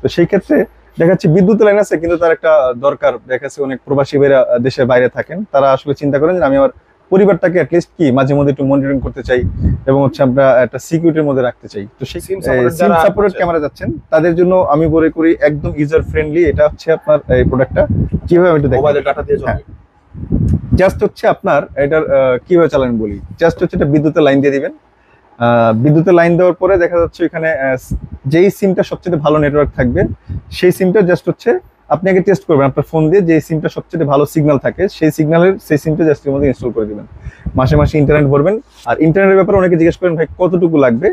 তো সেই ক্ষেত্রে দেখা যাচ্ছে বিদ্যুৎ লাইন আছে, কিন্তু তার একটা দরকার দেখা যাচ্ছে অনেক প্রবাসী ভাইরা দেশের বাইরে থাকেন, তারা আসলে চিন্তা করেন যে আমি আমার পরিবারটাকে অ্যাটলিস্ট কি মাঝে মধ্যে একটু মনিটরিং করতে চাই এবং হচ্ছে আমরা একটা সিকিউরিটির মধ্যে রাখতে চাই। তো সেই সিম সাপোর্টেড ক্যামেরা যাচ্ছেন তাদের জন্য আমি মনে করি একদম ইউজার ফ্রেন্ডলি এটা হচ্ছে আপনার এই প্রোডাক্টটা। কিভাবে আমি একটু মোবাইলে ডাটা দিয়ে চলবে, জাস্ট হচ্ছে আপনার এটার কিভাবে চালান বলি। জাস্ট হচ্ছে এটা বিদ্যুতের লাইন দিয়ে দিবেন। বিদ্যুতের লাইন দেওয়ার পরে দেখা যাচ্ছে এখানে যেই সিমটা সবচেয়ে ভালো নেটওয়ার্ক থাকবে সেই সিমটা জাস্ট হচ্ছে আপনি আগে টেস্ট করবেন আপনার ফোন দিয়ে, যে সিমটা সবচেয়ে ভালো সিগন্যাল থাকে সেই সিমটা জাস্ট এর মধ্যে ইনস্টল করে দিবেন। মাসে মাসে ইন্টারনেট ভরবেন। আর ইন্টারনেটের ব্যাপারে অনেকে জিজ্ঞেস করেন ভাই কতটুকু লাগবে।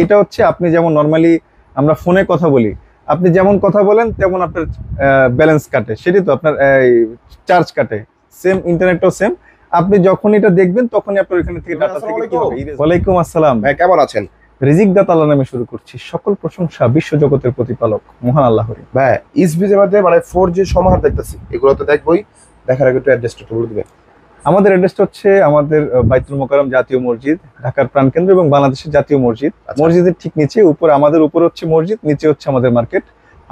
এটা হচ্ছে আপনি যেমন নর্মালি আমরা ফোনে কথা বলি, আপনি যেমন কথা বলেন তেমন আপনার ব্যালেন্স কাটে, সেটাই তো আপনার চার্জ কাটে, সেম ইন্টারনেটটাও সেম। আপনি যখন এটা দেখবেন তখনই আপনার এখানে থেকে ডাটা থেকে কি হবে। ওয়ালাইকুম আসসালাম ভাই, কেমন আছেন? রিজিক দাতা আল্লাহর নামে শুরু করছি। সকল প্রশংসা বিশ্ব জগতের প্রতিপালক মহান আল্লাহরই। ভাই ইসবিজের মধ্যে মানে 4G সমাহার দেখতেছি, এগুলো তো দেখবই, দেখার আগে একটু অ্যাড্রেসটা বলে দিবেন। আমাদের অ্যাড্রেসটা হচ্ছে আমাদের বাইতুল মোকাররম জাতীয় মসজিদ, ঢাকার প্রাণকেন্দ্র এবং বাংলাদেশের জাতীয় মসজিদ। মসজিদের ঠিক নিচে উপরে আমাদের উপরে হচ্ছে মসজিদ, নিচে হচ্ছে আমাদের মার্কেট।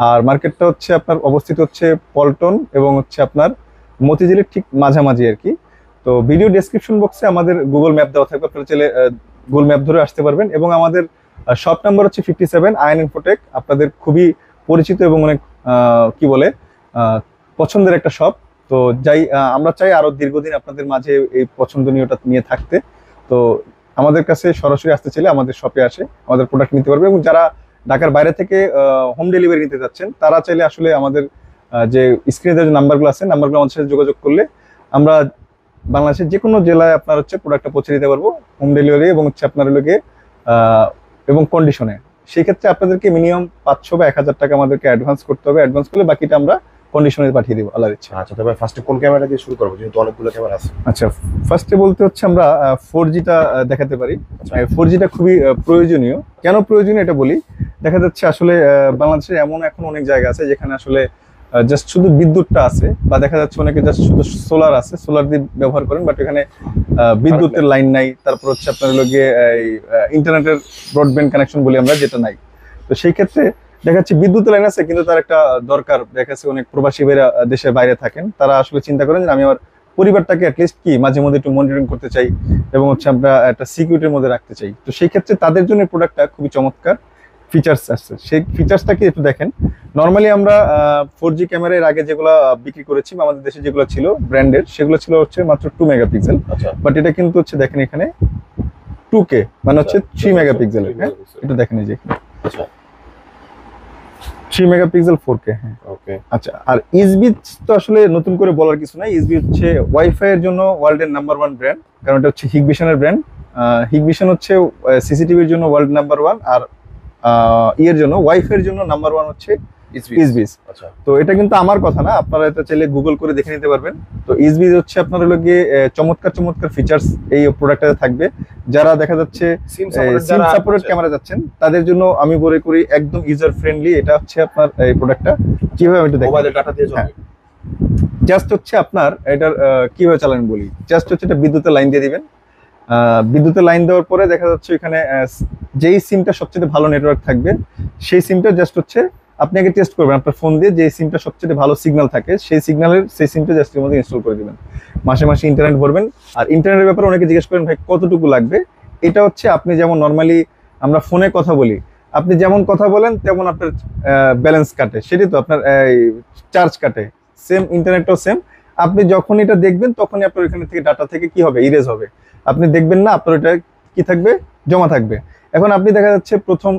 আর মার্কেটটা হচ্ছে আপনার অবস্থিত হচ্ছে পল্টন এবং হচ্ছে আপনার মতিঝিলের ঠিক মাঝামাঝি আর কি। তো ভিডিও ডেসক্রিপশন বক্সে আমাদের গুগল ম্যাপ দেওয়া থাকবে, আপনারা চাইলে গুগল ম্যাপ ধরে আসতে পারবেন। এবং আমাদের শপ নাম্বার হচ্ছে 57 আয়ন ইনফোটেক, আপনাদের খুবই পরিচিত এবং অনেক কি বলে পছন্দের একটা শপ। তো যাই আমরা চাই আরো দীর্ঘদিন আপনাদের মাঝে এই পছন্দনীয়টা নিয়ে থাকতে। তো আমাদের কাছে সরাসরি আসতে চাইলে আমাদের শপে আসে আমাদের প্রোডাক্ট নিতে পারবে। এবং যারা ঢাকার বাইরে থেকে হোম ডেলিভারি নিতে যাচ্ছেন তারা চাইলে আসলে আমাদের যে স্ক্রিনে যে নাম্বারগুলো আছে নাম্বারগুলো আমাদের সাথে যোগাযোগ করলে আমরা বাংলাদেশের যে কোনো জেলায় আপনার হচ্ছে প্রোডাক্টটা পৌঁছে দিতে পারবো হোম ডেলিভারি এবং হচ্ছে আপনার লোকে এবং কন্ডিশনে। সেই ক্ষেত্রে আপনাদেরকে মিনিমাম 500 বা 1000 টাকা আমাদেরকে অ্যাডভান্স করতে হবে। অ্যাডভান্স করলে বাকিটা আমরা কন্ডিশনে পাঠিয়ে দিব আল্লাহর ইচ্ছা। আচ্ছা তবে ফার্স্টে কোন ক্যামেরা দিয়ে শুরু করব, যেহেতু অনেকগুলো ক্যামেরা আছে? আচ্ছা ফার্স্টে বলতে হচ্ছে আমরা 4Gটা দেখাতে পারি। 4Gটা খুবই প্রয়োজনীয়। কেন প্রয়োজনীয় এটা বলি। দেখা যাচ্ছে আসলে বাংলাদেশে এমন এখন অনেক জায়গা আছে যেখানে আসলে জাস্ট শুধু বিদ্যুৎটা আছে, বা দেখা যাচ্ছে অনেকে জাস্ট শুধু সোলার আছে, সোলার দিয়ে ব্যবহার করেন, বাট এখানে বিদ্যুতের লাইন নাই। তারপর হচ্ছে আপনার লগে ইন্টারনেটের ব্রডব্যান্ড কানেকশন বলি আমরা, যেটা নাই। তো সেই ক্ষেত্রে দেখা যাচ্ছে বিদ্যুতের লাইন আছে, কিন্তু তার একটা দরকার দেখা যাচ্ছে অনেক প্রবাসী ভাইরা দেশের বাইরে থাকেন, তারা আসলে চিন্তা করেন যে আমি আমার পরিবারটাকে অ্যাটলিস্ট কি মাঝে মধ্যে একটু মনিটরিং করতে চাই এবং হচ্ছে আমরা একটা সিকিউরিটির মধ্যে রাখতে চাই। তো সেই ক্ষেত্রে তাদের জন্য প্রোডাক্টটা খুবই চমৎকার ফিচার্স আছে। সেই ফিচার্সটা কি একটু দেখেন। নর্মালি আমরা 4G ক্যামেরার আগে যেগুলো বিক্রি করেছি বা আমাদের দেশে যেগুলো ছিল ব্র্যান্ডের, সেগুলো ছিল হচ্ছে মাত্র 2 মেগাপিক্সেল। বাট এটা কিন্তু হচ্ছে দেখেন এখানে 2K মানে হচ্ছে 3 মেগাপিক্সেলের। হ্যাঁ একটু দেখেন এই যে আচ্ছা 3 মেগাপিক্সেল 4K। হ্যাঁ ওকে আচ্ছা। আর ইসবিজ তো আসলে নতুন করে বলার কিছু নাই। ইসবি হচ্ছে ওয়াইফাই এর জন্য ওয়ার্ল্ডের নাম্বার 1 ব্র্যান্ড, কারণ এটা হচ্ছে হিগভিশনের ব্র্যান্ড। হিগভিশন হচ্ছে সিসিটিভির জন্য ওয়ার্ল্ড নাম্বার 1, আর ইয়ের জন্য ওয়াইফাই এর জন্য নাম্বার 1 হচ্ছে ইসবিজ। আচ্ছা তো এটা কিন্তু আমার কথা না, আপনারা এটা চাইলে গুগল করে দেখে নিতে পারবেন। তো ইসবিজ হচ্ছে আপনার লগে চমৎকার চমৎকার ফিচার্স এই প্রোডাক্টটাতে থাকবে। যারা দেখা যাচ্ছে সিম সাপোর্টেড ক্যামেরা যাচ্ছেন তাদের জন্য আমি মনে করি একদম ইউজার ফ্রেন্ডলি এটা হচ্ছে আপনার এই প্রোডাক্টটা। কিভাবে আমি একটু দেখি। মোবাইলে ডাটা দিয়ে চলবে, জাস্ট হচ্ছে আপনার এটার কিভাবে চালান বলি। জাস্ট হচ্ছে এটা বিদ্যুতের লাইন দিয়ে দিবেন। বিদ্যুতের লাইন দেওয়ার পরে দেখা যাচ্ছে এখানে যেই সিমটা সবচেয়ে ভালো নেটওয়ার্ক থাকবে সেই সিমটা জাস্ট হচ্ছে আপনি আগে টেস্ট করবেন আপনার ফোন দিয়ে, যে সিমটা সবচেয়ে ভালো সিগন্যাল থাকে সেই সিমটা জাস্ট এর মধ্যে ইনস্টল করে দিবেন। মাসে মাসে ইন্টারনেট ভরবেন। আর ইন্টারনেটের ব্যাপারে অনেকে জিজ্ঞেস করেন ভাই কতটুকু লাগবে। এটা হচ্ছে আপনি যেমন নর্মালি আমরা ফোনে কথা বলি, আপনি যেমন কথা বলেন তেমন আপনার ব্যালেন্স কাটে, সেটাই তো আপনার চার্জ কাটে, সেম ইন্টারনেটটাও সেম। আপনি যখন এটা দেখবেন তখনই আপনার এখানে থেকে ডাটা থেকে কি হবে ইরেজ হবে। আপনি দেখবেন না, আপনার এটা কি থাকবে জমা থাকবে। এখন আপনি দেখা যাচ্ছে প্রথম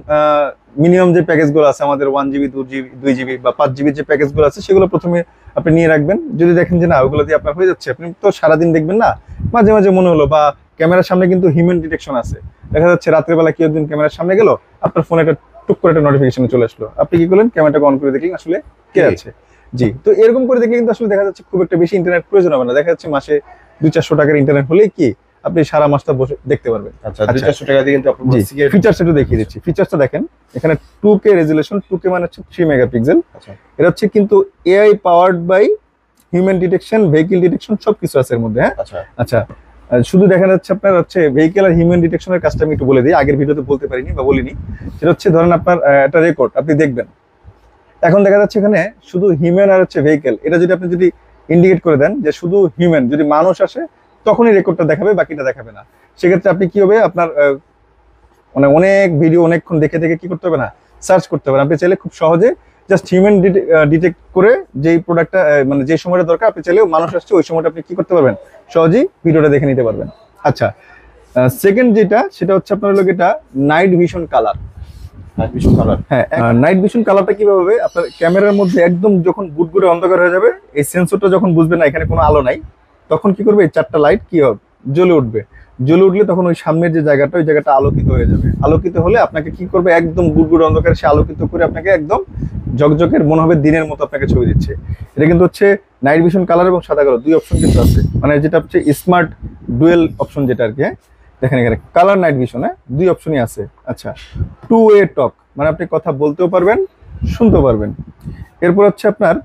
মিনিমাম যে প্যাকেজগুলো আছে আমাদের 1GB 2GB বা 5GB যে প্যাকেজগুলো আছে সেগুলো প্রথমে আপনি নিয়ে রাখবেন। যদি দেখেন যে না ওগুলো দিয়ে আপনার হয়ে যাচ্ছে, আপনি তো সারাদিন দেখবেন না, মাঝে মাঝে মনে হলো বা ক্যামেরার সামনে কিন্তু হিউম্যান ডিটেকশন আছে, দেখা যাচ্ছে রাত্রেবেলা কেউ একদিন ক্যামেরার সামনে গেল, আপনার ফোনে একটা টুক করে একটা নোটিফিকেশন চলে আসলো, আপনি কি করলেন ক্যামেরাটাকে অন করে দেখলেন আসলে কে আছে। জি তো এরকম করে দেখলে কিন্তু আসলে দেখা যাচ্ছে খুব একটা বেশি ইন্টারনেট প্রয়োজন হবে না। দেখা যাচ্ছে মাসে 200-400 টাকার ইন্টারনেট হলেই কি আপনি সারা মাসটা বসে দেখতে পারবেন। আচ্ছা 200 টাকা দিয়ে কিন্তু আপনি ফিচারস একটু দেখিয়ে দিচ্ছি। ফিচারসটা দেখেন এখানে 2K রেজোলিউশন, 2K মানে হচ্ছে 3 মেগাপিক্সেল। আচ্ছা এটা হচ্ছে কিন্তু AI powered by human detection, vehicle detection সবকিছু আছে এর মধ্যে। হ্যাঁ আচ্ছা আচ্ছা শুধু দেখা যাচ্ছে আপনার হচ্ছে ভেহিকল আর হিউম্যান ডিটেকশনের কাজটা আমি একটু বলে দিই, আগের ভিডিওতে বলতে পারিনি বা বলিনি। সেটা হচ্ছে ধরেন আপনার একটা রেকর্ড আপনি দেখবেন, এখন দেখা যাচ্ছে এখানে শুধু হিউম্যান আর হচ্ছে ভেহিকেল, এটা যদি আপনি যদি ইন্ডিকেট করে দেন যে শুধু হিউম্যান, যদি মানুষ আসে তখনই রেকর্ডটা দেখাবে, বাকিটা দেখাবে না। সেক্ষেত্রে আপনি কি হবে, আপনার মানে অনেক ভিডিও অনেকক্ষণ দেখে দেখে কি করতে হবে না, সার্চ করতে হবে। আপনি চাইলে খুব সহজে জাস্ট হিউম্যান ডিটেক্ট করে যেই প্রোডাক্টটা মানে যে সময়টা দরকার, আপনি চাইলে মানুষ আসছে ওই সময়টা আপনি কি করতে পারবেন, সহজেই ভিডিওটা দেখে নিতে পারবেন। আচ্ছা, সেকেন্ড যেটা সেটা হচ্ছে আপনার হলো এটা নাইট ভিশন কালার। হ্যাঁ, নাইট ভিশন কালারটা কিভাবে হবে, আপনার ক্যামেরার মধ্যে একদম যখন গুড়গুড়ে অন্ধকার হয়ে যাবে, এই সেন্সরটা যখন বুঝবে না এখানে কোনো আলো নাই, তখন কি করবে, এই 4টা লাইট কি হবে, জ্বলে উঠবে। জ্বলে উঠলে তখন ওই সামনের যে জায়গাটা, ওই জায়গাটা আলোকিত হয়ে যাবে। আলোকিত হলে আপনাকে কি করবে, একদম গুড়গুড়ে অন্ধকারে সে আলোকিত করে আপনাকে একদম ঝকঝকের মনে হবে দিনের মতো আপনাকে ছবি দিচ্ছে। এটা কিন্তু হচ্ছে নাইট ভিশন কালার এবং সাদা কালো 2 অপশন কিন্তু আছে, মানে যেটা হচ্ছে স্মার্ট ডুয়েল অপশন যেটা আর কি। হ্যাঁ, দেখেন এখানে কালার নাইট ভিশন, 2 অপশনই আছে। আচ্ছা, 2 ওয়ে টক, মানে আপনি কথা বলতেও পারবেন, শুনতেও পারবেন। এরপর হচ্ছে আপনার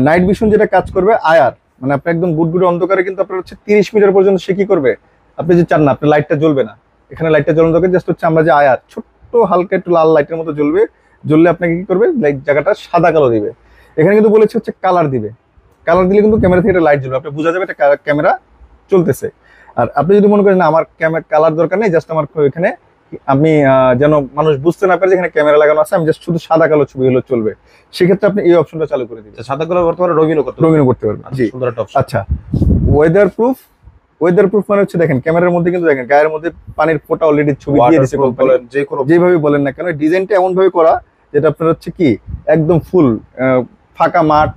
নাইট ভিশন যেটা কাজ করবে আয়ার, মানে আপনি একদম গুড়গুড়ে অন্ধকারে কিন্তু আপনার হচ্ছে 30 মিটার পর্যন্ত সে কি করবে, আপনি যে চান না আপনার লাইটটা জ্বলবে না, এখানে লাইটটা জ্বলানো দরকার, জাস্ট হচ্ছে আমরা যে আয়ার ছোট্ট হালকা একটু লাল লাইটের মতো জ্বলবে, জ্বললে আপনাকে কি করবে, লাইট জায়গাটা সাদা কালো দিবে। এখানে কিন্তু বলেছে হচ্ছে কালার দিবে, কালার দিলে কিন্তু ক্যামেরা থেকে লাইট জ্বলবে, আপনি বোঝা যাবে এটা ক্যামেরা চলতেছে। আর আপনি যদি মনে করেন না আমার ক্যামেরা কালার দরকার নেই, জাস্ট আমার এখানে আমি যেন মানুষ বুঝতে না পারে যে এখানে ক্যামেরা লাগানো আছে, আমি জাস্ট শুধু সাদা কালো ছবি হলো চলবে, সেক্ষেত্রে আপনি এই অপশনটা চালু করে দিবেন। সাদা কালো বর্তমানে রঙিনও করতে পারবেন। জি, সুন্দর একটা অপশন। আচ্ছা, ওয়েদার প্রুফ। ওয়েদার প্রুফ মানে হচ্ছে দেখেন ক্যামেরার মধ্যে কিন্তু দেখেন গায়ের মধ্যে পানির ফোঁটা অলরেডি ছবি দিয়ে দিয়েছে, বলেন যে কোনো যেভাবে বলেন না কেন, ডিজাইনটা এমন ভাবে করা যেটা আপনার হচ্ছে কি একদম ফুল ফাঁকা মাঠ,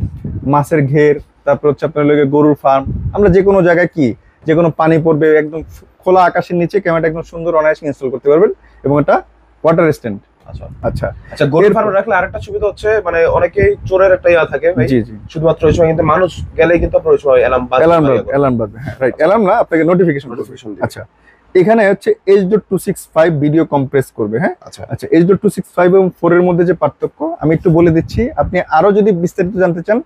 মাছের ঘের, তারপর হচ্ছে আপনার লগে গরুর ফার্ম, আমরা যে কোনো জায়গায় কি যে কোনো পানি পড়বে, একদম খোলা আকাশের নিচে ক্যামেরাটা একদম সুন্দর অনায়াসে ইনস্টল করতে পারবেন, এবং এটা ওয়াটার রেজিস্ট্যান্ট। আচ্ছা আচ্ছা আচ্ছা, গরুর ফার্ম রাখলে আরেকটা সুবিধা হচ্ছে, মানে অনেকেই চোরের একটা ইয়া থাকে ভাই, জি জি, শুধুমাত্র ওই সময় কিন্তু মানুষ গেলেই কিন্তু আপনার ওই সময় অ্যালার্ম বাজবে। হ্যাঁ রাইট, অ্যালার্ম না, আপনাকে নোটিফিকেশন। আচ্ছা, এখানে হচ্ছে H.265 ভিডিও কম্প্রেস করবে। হ্যাঁ, আচ্ছা আচ্ছা, H.265 এবং 4 এর মধ্যে যে পার্থক্য আমি একটু বলে দিচ্ছি, আপনি আরো যদি বিস্তারিত জানতে চান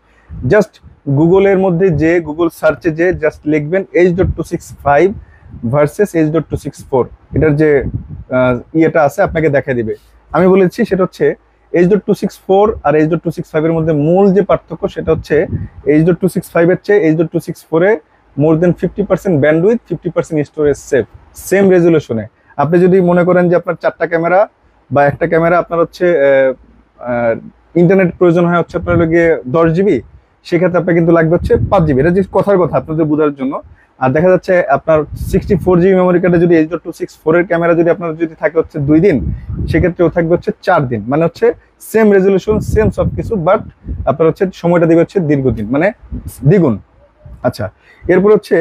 জাস্ট গুগলের মধ্যে যে গুগল সার্চে যে জাস্ট লিখবেন H.265 ভার্সেস H.264, এটার যে ইয়েটা আছে আপনাকে দেখা দিবে। আমি বলেছি সেটা হচ্ছে H.264 আর H.265 এর মধ্যে মূল যে পার্থক্য সেটা হচ্ছে H.265 এর চেয়ে H.264 এ মোর দেন 50% ব্যান্ডউইথ, 50% স্টোরেজ সেভ, সেম রেজুলেশনে। আপনি যদি মনে করেন যে আপনার 4টা ক্যামেরা বা একটা ক্যামেরা আপনার হচ্ছে ইন্টারনেট প্রয়োজন হয় হচ্ছে আপনার লগে 10 জিবি, সেক্ষেত্রে আপনার কিন্তু লাগবে হচ্ছে 5 জিবি। এটা যে কথার কথা আপনাদের বোঝার জন্য। আর দেখা যাচ্ছে আপনার 64 জিবি মেমোরি কার্ডে যদি H.264 এর ক্যামেরা যদি আপনার যদি থাকে হচ্ছে 2 দিন, সেক্ষেত্রেও থাকবে হচ্ছে 4 দিন, মানে হচ্ছে সেম রেজুলেশন সেম সবকিছু, বাট আপনার হচ্ছে সময়টা দিবে হচ্ছে দীর্ঘদিন, মানে দ্বিগুণ। আচ্ছা, এরপর হচ্ছে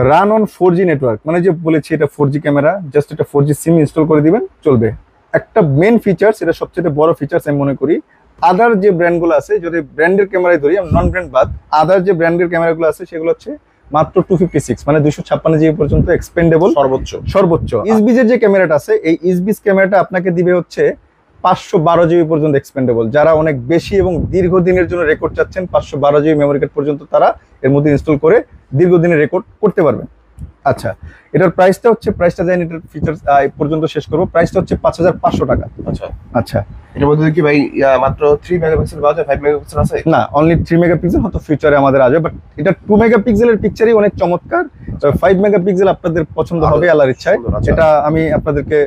রান অন 4G নেটওয়ার্ক, মানে যে বলেছি এটা 4G ক্যামেরা, জাস্ট এটা 4G সিম ইনস্টল করে দিবেন চলবে। একটা মেন ফিচার্স, এটা সবচেয়ে বড় ফিচার্স আমি মনে করি। আদার যে ব্র্যান্ডগুলো আছে, যদি ব্র্যান্ডের ক্যামেরায় ধরি, আমি নন ব্র্যান্ড বাদ, আদার যে ব্র্যান্ডের ক্যামেরাগুলো আছে সেগুলো হচ্ছে মাত্র 256, মানে 256 জিবি পর্যন্ত এক্সপেন্ডেবল সর্বোচ্চ। ইসবিজের যে ক্যামেরাটা আছে, এই ইসবিজ ক্যামেরাটা আপনাকে দিবে হচ্ছে 512 জিবি পর্যন্ত এক্সপেন্ডেবল। যারা অনেক বেশি এবং দীর্ঘদিনের জন্য রেকর্ড চাচ্ছেন, 512 জিবি মেমোরি কার্ড পর্যন্ত তারা এর মধ্যে ইনস্টল করে দীর্ঘদিনের রেকর্ড করতে পারবেন। আচ্ছা, এটার প্রাইসটা হচ্ছে, প্রাইসটা জানি এটার ফিচার্স পর্যন্ত শেষ করবো, প্রাইসটা হচ্ছে 5500 টাকা। আচ্ছা আচ্ছা, এটার মধ্যে কি ভাই মাত্র 3 মেগাপিক্সেল পাওয়া যায়, 5 মেগাপিক্সেল আছে না, অনলি 3 মেগাপিক্সেল, হয়তো ফিউচারে আমাদের আসবে, বাট এটা 2 মেগাপিক্সেলের পিকচারই অনেক চমৎকার। 5 মেগাপিক্সেল আপনাদের পছন্দ হবে আল্লাহর ইচ্ছায়, এটা আমি আপনাদেরকে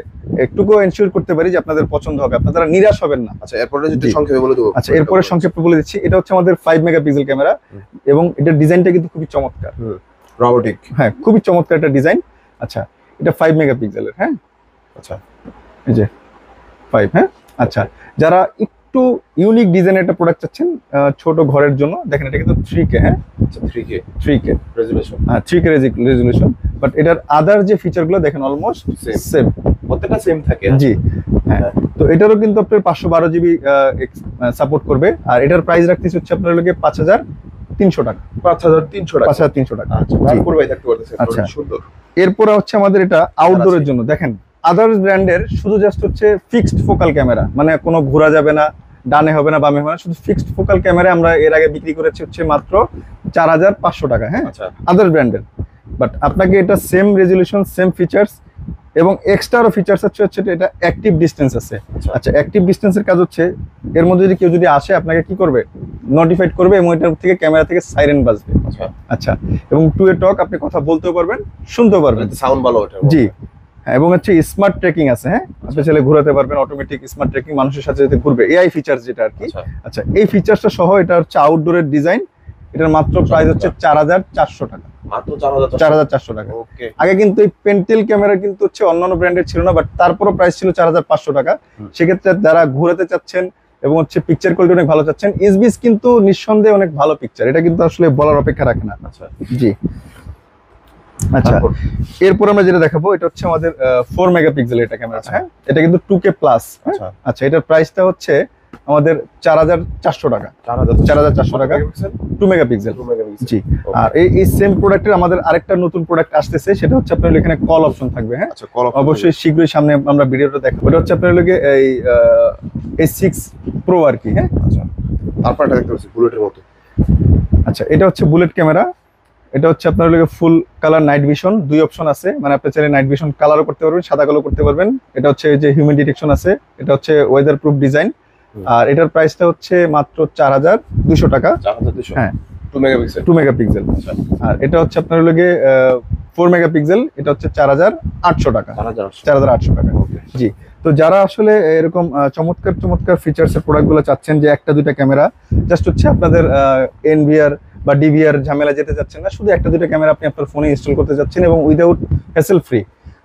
একটুকু এনশিওর করতে পারি যে আপনাদের পছন্দ হবে, আপনারা নিরাশ হবেন না। আচ্ছা, এরপরে যেটা সংক্ষেপে বলে দেবো। আচ্ছা, এরপরে সংক্ষেপে বলে দিচ্ছি, এটা হচ্ছে আমাদের 5 মেগাপিক্সেল ক্যামেরা, এবং এটার ডিজাইনটা কিন্তু খুবই চমৎকার, রোবোটিক। হ্যাঁ, খুবই চমৎকার একটা ডিজাইন। আচ্ছা, এটা 5 মেগাপিক্সেলের। হ্যাঁ, আচ্ছা, এই যে 5। হ্যাঁ, আচ্ছা, যারা একটু ইউনিক ডিজাইনের একটা প্রোডাক্ট চাচ্ছেন ছোট ঘরের জন্য, দেখেন এটা কিন্তু 3K। হ্যাঁ, আচ্ছা, 3K রেজুলেশন, হ্যাঁ 3K রেজুলেশন, বাট এটার আদার যে ফিচারগুলো দেখেন অলমোস্ট সেম, প্রত্যেকটা সেম থাকে। জি হ্যাঁ। তো এটারও কিন্তু আপনার 512 জিবি সাপোর্ট করবে, আর এটার প্রাইস রাখতেছি হচ্ছে আপনার লগে 5300 টাকা। 5300 টাকা। আচ্ছা, তারপর ভাই দেখতে পারতেছেন আচ্ছা, সুন্দর। এরপর হচ্ছে আমাদের এটা আউটডোরের জন্য। দেখেন আদার্স ব্র্যান্ডের শুধু জাস্ট হচ্ছে ফিক্সড ফোকাল ক্যামেরা, মানে কোনো ঘোরা যাবে না, ডানে হবে না, বামে হবে না, শুধু ফিক্সড ফোকাল ক্যামেরা আমরা এর আগে বিক্রি করেছি হচ্ছে মাত্র 4500 টাকা। হ্যাঁ, আচ্ছা, আদার ব্র্যান্ডের, বাট আপনাকে এটা সেম রেজুলেশন সেম ফিচার্স এবং এক্সট্রা আরো ফিচার্স হচ্ছে এটা অ্যাক্টিভ ডিসটেন্স আছে। আচ্ছা আচ্ছা, অ্যাক্টিভ ডিসটেন্সের কাজ হচ্ছে এর মধ্যে যদি কেউ যদি আসে আপনাকে কি করবে, নোটিফাইড করবে এবং এটার থেকে ক্যামেরা থেকে সাইরেন বাজবে। আচ্ছা আচ্ছা, এবং টু এ টক আপনি কথা বলতেও পারবেন, শুনতেও পারবেন। সাউন্ড ভালো ওটা। জি হ্যাঁ, এবং হচ্ছে স্মার্ট ট্রেকিং আছে। হ্যাঁ, আপনি চাইলে ঘোরাতে পারবেন, অটোমেটিক স্মার্ট ট্রেকিং, মানুষের সাথে সাথে ঘুরবে, এআই ফিচার্স যেটা আর কি। আচ্ছা আচ্ছা, এই ফিচারসটা সহ এটা হচ্ছে আউটডোরের ডিজাইন। এটার মাত্র প্রাইস হচ্ছে ৪,৪০০ টাকা। মাত্র ৪,০০০। ৪,৪০০ টাকা। ওকে আগে কিন্তু এই পেন্টেল ক্যামেরা কিন্তু হচ্ছে অন্যান্য ব্র্যান্ডের ছিল না, বাট তারপরও প্রাইস ছিল ৪,৫০০ টাকা। সেক্ষেত্রে যারা ঘোরাতে চাচ্ছেন এবং হচ্ছে পিকচার কোয়ালিটি অনেক ভালো চাচ্ছেন, এসবিএস কিন্তু নিঃসন্দেহে অনেক ভালো পিকচার, এটা কিন্তু আসলে বলার অপেক্ষা রাখে না। আচ্ছা জি আচ্ছা, তারপর? এরপর আমরা যেটা দেখাবো এটা হচ্ছে আমাদের 4 মেগাপিক্সেল এটা ক্যামেরা। হ্যাঁ, এটা কিন্তু 2K প্লাস। আচ্ছা আচ্ছা, এটার প্রাইসটা হচ্ছে আমাদের ৪,৪০০ টাকা। ৪,৪০০ টাকা 2 মেগাপিক্সেল। জি, আর এই সেম প্রোডাক্টের আমাদের আরেকটা নতুন প্রোডাক্ট আসতেছে, সেটা হচ্ছে আপনার এখানে কল অপশন থাকবে। হ্যাঁ, আচ্ছা কল অবশ্যই শীঘ্রই সামনে আমরা ভিডিওটা দেখাবো। এটা হচ্ছে আপনার লগে এই S6 Pro আর কি। হ্যাঁ, আচ্ছা তারপর এটা দেখতে পাচ্ছি বুলেটের মতো। আচ্ছা, এটা হচ্ছে বুলেট ক্যামেরা। এটা হচ্ছে আপনার লগে full colour night vision, 2 option আছে, মানে আপনি চাইলে নাইট ভিশন কালারও করতে পারবেন, সাদা কালো করতে পারবেন। এটা হচ্ছে যে হিউম্যান ডিটেকশন আছে, এটা হচ্ছে ওয়েদার প্রুফ ডিজাইন। আর এটার প্রাইসটা হচ্ছে মাত্র ৪,২০০ টাকা। ৪,২০০। হ্যাঁ, 2 মেগাপিক্সেল। 2 মেগাপিক্সেল। আর এটা হচ্ছে আপনার লগে 4 মেগাপিক্সেল, এটা হচ্ছে ৪,৮০০ টাকা। ৪,৮০০ টাকা। ওকে জি, তো যারা আসলে এরকম চমৎকার চমৎকার ফিচার্সের প্রোডাক্টগুলো চাচ্ছেন, যে একটা দুইটা ক্যামেরা জাস্ট হচ্ছে আপনাদের এনভিআর বা ডিভিআর ঝামেলা যেতে চাচ্ছেন না, শুধু একটা দুইটা ক্যামেরা আপনি আপনার ফোনে ইনস্টল করতে চাচ্ছেন এবং উইদাউট হ্যাসেল ফ্রি,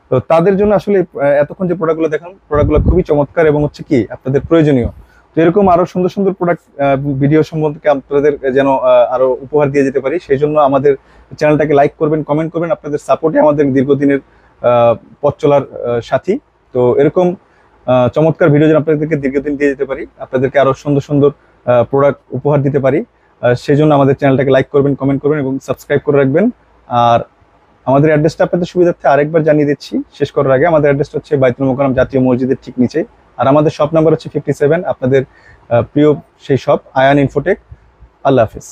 তো তাদের জন্য আসলে এতক্ষণ যে প্রোডাক্টগুলো দেখান, প্রোডাক্টগুলো খুবই চমৎকার এবং হচ্ছে কি আপনাদের প্রয়োজনীয়। তো এরকম আরো সুন্দর সুন্দর প্রোডাক্ট ভিডিও সম্বন্ধে আপনাদের যেন আরো উপহার দিয়ে যেতে পারি, সেই জন্য আমাদের চ্যানেলটাকে লাইক করবেন, কমেন্ট করবেন। আপনাদের সাপোর্টে আমাদের দীর্ঘদিনের পথ চলার সাথী। তো এরকম চমৎকার ভিডিও যেন আপনাদেরকে দীর্ঘদিন দিয়ে যেতে পারি, আপনাদেরকে আরো সুন্দর সুন্দর প্রোডাক্ট উপহার দিতে পারি, সেই জন্য আমাদের চ্যানেলটাকে লাইক করবেন, কমেন্ট করবেন এবং সাবস্ক্রাইব করে রাখবেন। আর আমাদের অ্যাড্রেসটা আপনাদের সুবিধার্থে আরেকবার জানিয়ে দিচ্ছি শেষ করার আগে। আমাদের অ্যাড্রেসটা হচ্ছে বাইতুল মোকাররম জাতীয় মসজিদের ঠিক নিচে, আর আমাদের শপ নাম্বার হচ্ছে 57। আপনাদের প্রিয় সেই শপ আয়ান ইনফোটেক। আল্লাহ হাফিজ।